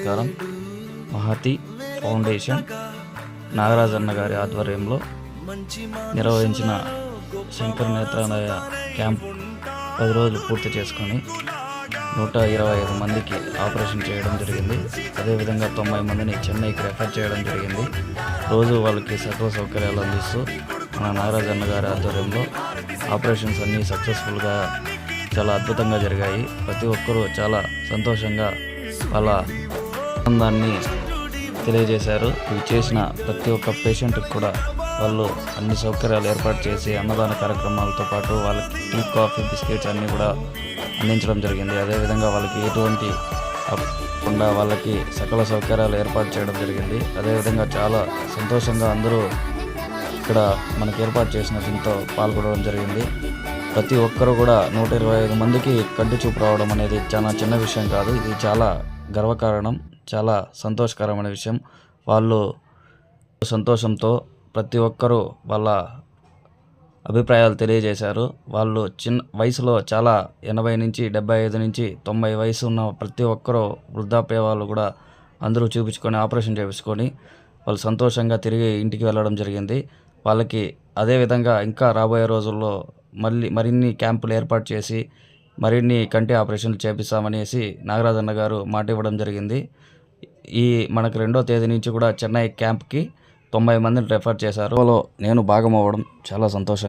నమస్కారం. మహతి ఫౌండేషన్ నాగరాజన్న గారి ఆధ్వర్యంలో నిర్వహించిన శంకర్ నేత్రాలయ క్యాంప్ 10 రోజులు పూర్తి చేసుకొని 125 మందికి ఆపరేషన్ చేయడం జరిగింది. అదేవిధంగా 90 మందిని చెన్నైకి రెఫర్ చేయడం జరిగింది. రోజు వాళ్ళకి సకల సౌకర్యాలు అందిస్తూ మన నాగరాజన్న గారి ఆధ్వర్యంలో ఆపరేషన్స్ అన్నీ సక్సెస్ఫుల్గా చాలా అద్భుతంగా జరిగాయి. ప్రతి ఒక్కరూ చాలా సంతోషంగా వాళ్ళ ఆనందాన్ని తెలియజేశారు. ఇవి చేసిన ప్రతి ఒక్క పేషెంట్కి కూడా వాళ్ళు అన్ని సౌకర్యాలు ఏర్పాటు చేసి అన్నదాన కార్యక్రమాలతో పాటు వాళ్ళకి టీ, కాఫీ, బిస్కెట్స్ అన్నీ కూడా అందించడం జరిగింది. అదేవిధంగా వాళ్ళకి ఎటువంటి అప్పకుండా వాళ్ళకి సకల సౌకర్యాలు ఏర్పాటు చేయడం జరిగింది. అదేవిధంగా చాలా సంతోషంగా అందరూ ఇక్కడ మనకి ఏర్పాటు చేసిన దీంతో పాల్గొనడం జరిగింది. ప్రతి ఒక్కరు కూడా 125 మందికి కంటి చూపు రావడం అనేది చాలా చిన్న విషయం కాదు. ఇది చాలా గర్వకారణం, చాలా సంతోషకరమైన విషయం. వాళ్ళు సంతోషంతో ప్రతి ఒక్కరూ వాళ్ళ అభిప్రాయాలు తెలియజేశారు. వాళ్ళు చిన్న వయసులో చాలా 80 నుంచి 75 నుంచి 90 వయసు ఉన్న ప్రతి ఒక్కరూ వృద్ధాప్య వాళ్ళు కూడా అందరూ చూపించుకొని ఆపరేషన్ చేయించుకొని వాళ్ళు సంతోషంగా తిరిగి ఇంటికి వెళ్ళడం జరిగింది. వాళ్ళకి అదేవిధంగా ఇంకా రాబోయే రోజుల్లో మరిన్ని క్యాంపులు ఏర్పాటు చేసి మరిన్ని కంటి ఆపరేషన్లు చేపిస్తామనేసి నాగరాజన్న గారు మాట ఇవ్వడం జరిగింది. మనకు 2వ తేదీ నుంచి కూడా చెన్నై క్యాంప్కి 90 మందిని రెఫర్ చేశారు. నేను భాగం అవ్వడం చాలా సంతోషం.